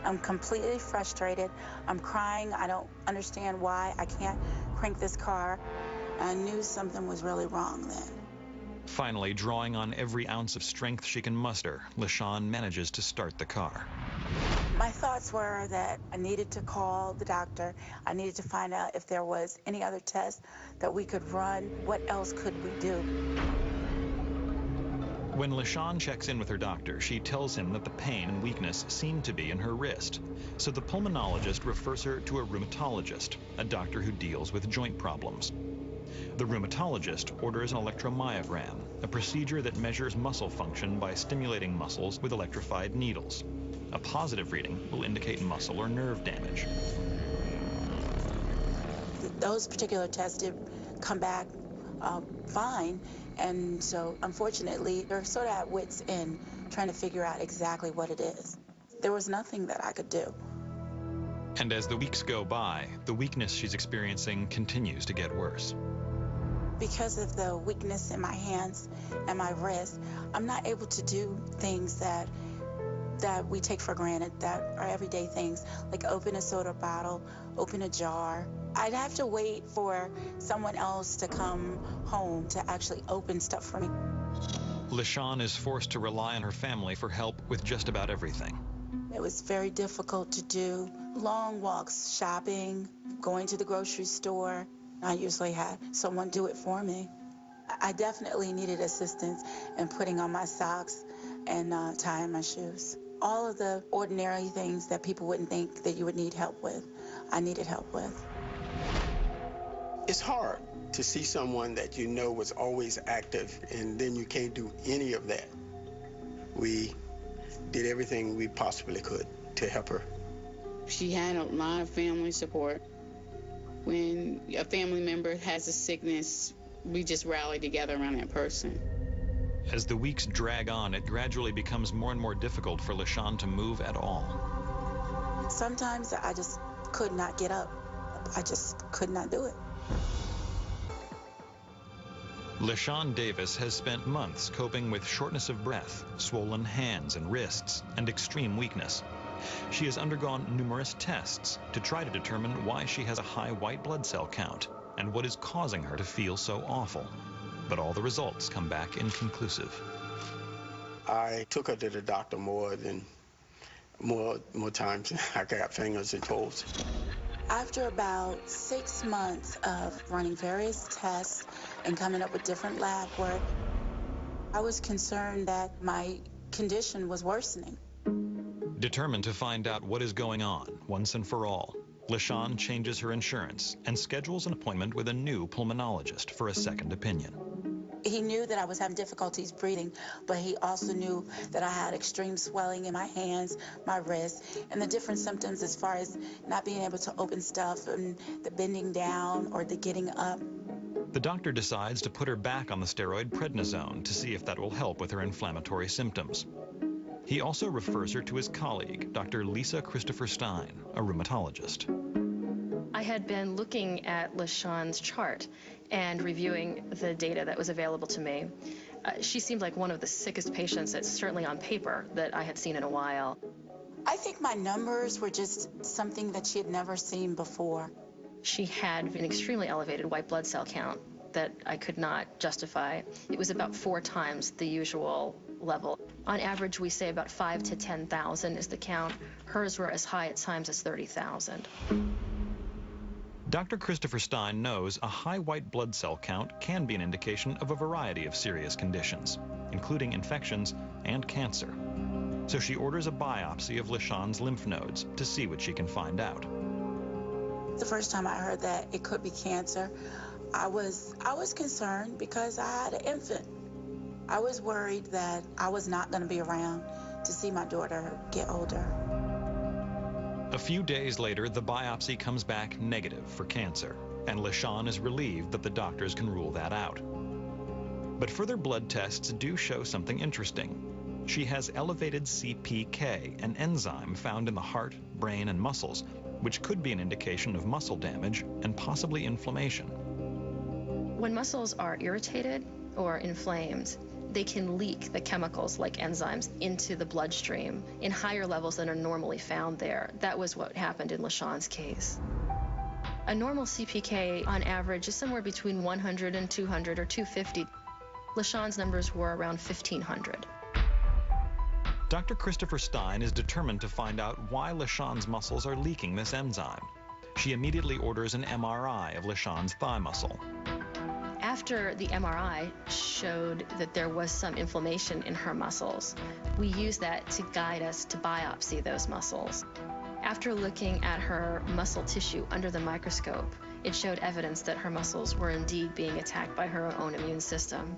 I'm completely frustrated. I'm crying. I don't understand why I can't crank this car. I knew something was really wrong then. Finally, drawing on every ounce of strength she can muster, LaShawn manages to start the car. My thoughts were that I needed to call the doctor. I needed to find out if there was any other test that we could run. What else could we do? When LaShawn checks in with her doctor, she tells him that the pain and weakness seem to be in her wrist. So the pulmonologist refers her to a rheumatologist, a doctor who deals with joint problems. The rheumatologist orders an electromyogram, a procedure that measures muscle function by stimulating muscles with electrified needles. A positive reading will indicate muscle or nerve damage. Those particular tests did come back fine, and so unfortunately they're sort of at wit's end trying to figure out exactly what it is. There was nothing that I could do. And as the weeks go by, the weakness she's experiencing continues to get worse. Because of the weakness in my hands and my wrist, I'm not able to do things that we take for granted, that are everyday things, like open a soda bottle, open a jar. I'd have to wait for someone else to come home to actually open stuff for me. LaShawn is forced to rely on her family for help with just about everything. It was very difficult to do long walks, shopping, going to the grocery store. I usually had someone do it for me. I definitely needed assistance in putting on my socks and tying my shoes. All of the ordinary things that people wouldn't think that you would need help with, I needed help with. It's hard to see someone that you know was always active and then you can't do any of that. We did everything we possibly could to help her. She had a lot of family support. When a family member has a sickness, we just rally together around that person. As the weeks drag on, it gradually becomes more and more difficult for LaShawn to move at all. Sometimes I just could not get up. I just could not do it. LaShawn Davis has spent months coping with shortness of breath, swollen hands and wrists, and extreme weakness. She has undergone numerous tests to try to determine why she has a high white blood cell count and what is causing her to feel so awful. But all the results come back inconclusive. I took her to the doctor more times than I got fingers and toes. After about 6 months of running various tests and coming up with different lab work, I was concerned that my condition was worsening. Determined to find out what is going on once and for all, LaShawn changes her insurance and schedules an appointment with a new pulmonologist for a second opinion. He knew that I was having difficulties breathing, but he also knew that I had extreme swelling in my hands, my wrists, and the different symptoms as far as not being able to open stuff and the bending down or the getting up. The doctor decides to put her back on the steroid prednisone to see if that will help with her inflammatory symptoms. He also refers her to his colleague, Dr. Lisa Christopher Stein, a rheumatologist. I had been looking at LaShawn's chart and reviewing the data that was available to me. She seemed like one of the sickest patients, that's certainly on paper, that I had seen in a while. I think my numbers were just something that she had never seen before. She had an extremely elevated white blood cell count that I could not justify. It was about 4 times the usual level. On average, we say about 5,000 to 10,000 is the count. Hers were as high at times as 30,000. Dr. Christopher Stein knows a high white blood cell count can be an indication of a variety of serious conditions, including infections and cancer. So she orders a biopsy of LaShawn's lymph nodes to see what she can find out. The first time I heard that it could be cancer, I was concerned because I had an infant. I was worried that I was not going to be around to see my daughter get older. A few days later, the biopsy comes back negative for cancer, and LaShawn is relieved that the doctors can rule that out. But further blood tests do show something interesting. She has elevated CPK, an enzyme found in the heart, brain, and muscles, which could be an indication of muscle damage and possibly inflammation. When muscles are irritated or inflamed, they can leak the chemicals like enzymes into the bloodstream in higher levels than are normally found there. That was what happened in LaShawn's case. A normal CPK on average is somewhere between 100 and 200 or 250. LaShawn's numbers were around 1,500. Dr. Christopher Stein is determined to find out why LaShawn's muscles are leaking this enzyme. She immediately orders an MRI of LaShawn's thigh muscle. After the MRI showed that there was some inflammation in her muscles, we used that to guide us to biopsy those muscles. After looking at her muscle tissue under the microscope, it showed evidence that her muscles were indeed being attacked by her own immune system.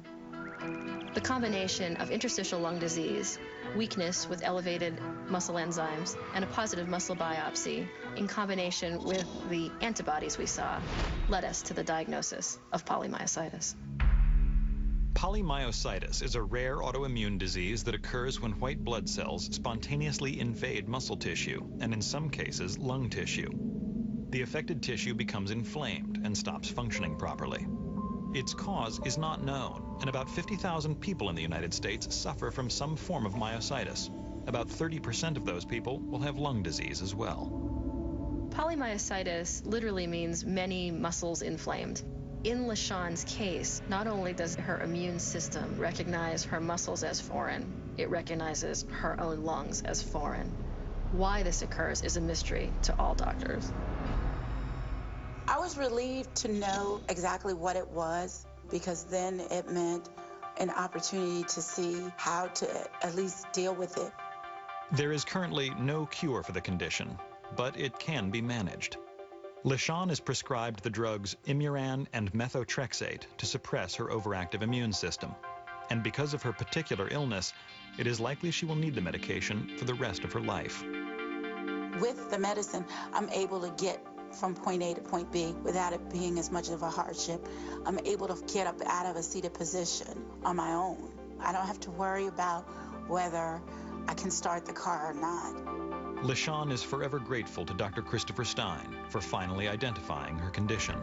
The combination of interstitial lung disease, weakness with elevated muscle enzymes, and a positive muscle biopsy, in combination with the antibodies we saw, led us to the diagnosis of polymyositis. Polymyositis is a rare autoimmune disease that occurs when white blood cells spontaneously invade muscle tissue, and in some cases, lung tissue. The affected tissue becomes inflamed and stops functioning properly. Its cause is not known, and about 50,000 people in the United States suffer from some form of myositis. About 30% of those people will have lung disease as well. Polymyositis literally means many muscles inflamed. In LaShawn's case, not only does her immune system recognize her muscles as foreign, it recognizes her own lungs as foreign. Why this occurs is a mystery to all doctors. I was relieved to know exactly what it was, because then it meant an opportunity to see how to at least deal with it. There is currently no cure for the condition, but it can be managed. LaShawn is prescribed the drugs Imuran and methotrexate to suppress her overactive immune system. And because of her particular illness, it is likely she will need the medication for the rest of her life. With the medicine, I'm able to get from point A to point B without it being as much of a hardship. I'm able to get up out of a seated position on my own. I don't have to worry about whether I can start the car or not. LaShawn is forever grateful to Dr. Christopher Stein for finally identifying her condition.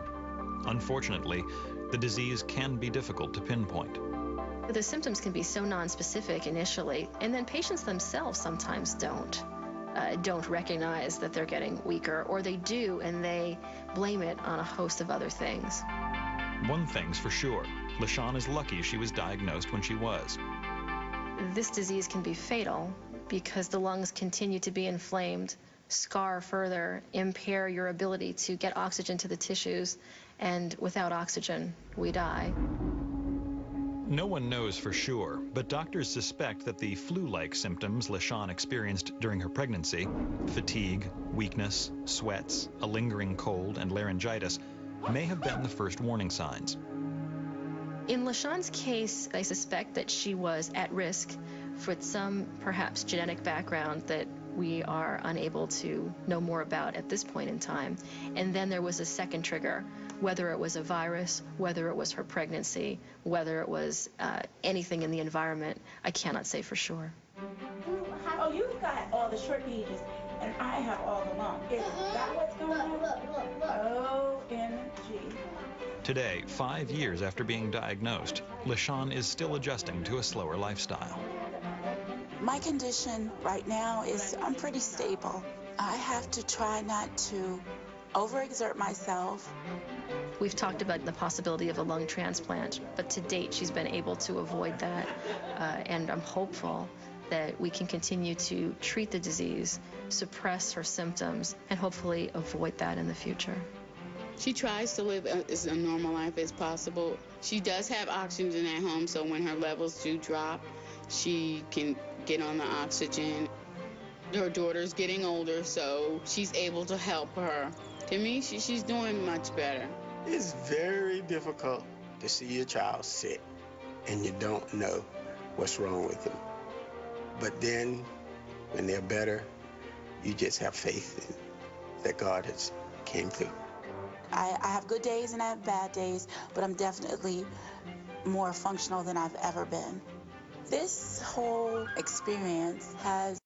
Unfortunately, the disease can be difficult to pinpoint. The symptoms can be so nonspecific initially, and then patients themselves sometimes don't recognize that they're getting weaker, or they do and they blame it on a host of other things. One thing's for sure, LaShawn is lucky she was diagnosed when she was. This disease can be fatal because the lungs continue to be inflamed, scar further, impair your ability to get oxygen to the tissues, and without oxygen, we die. No one knows for sure, but doctors suspect that the flu-like symptoms LaShawn experienced during her pregnancy, fatigue, weakness, sweats, a lingering cold, and laryngitis, may have been the first warning signs. In LaShawn's case, I suspect that she was at risk for some perhaps genetic background that we are unable to know more about at this point in time. And then there was a second trigger, whether it was a virus, whether it was her pregnancy, whether it was anything in the environment, I cannot say for sure. Oh, you've got all the short pages, and I have all the long. Is that what's going on? OMG. Today, 5 years after being diagnosed, LaShawn is still adjusting to a slower lifestyle. My condition right now is I'm pretty stable. I have to try not to overexert myself. We've talked about the possibility of a lung transplant, but to date she's been able to avoid that, and I'm hopeful that we can continue to treat the disease, suppress her symptoms, and hopefully avoid that in the future. She tries to live as a normal life as possible. She does have oxygen at home, so when her levels do drop, she can get on the oxygen. Her daughter's getting older, so she's able to help her. To me, she's doing much better. It's very difficult to see your child sick and you don't know what's wrong with them. But then, when they're better, you just have faith that God has came through. I have good days and I have bad days, but I'm definitely more functional than I've ever been. This whole experience has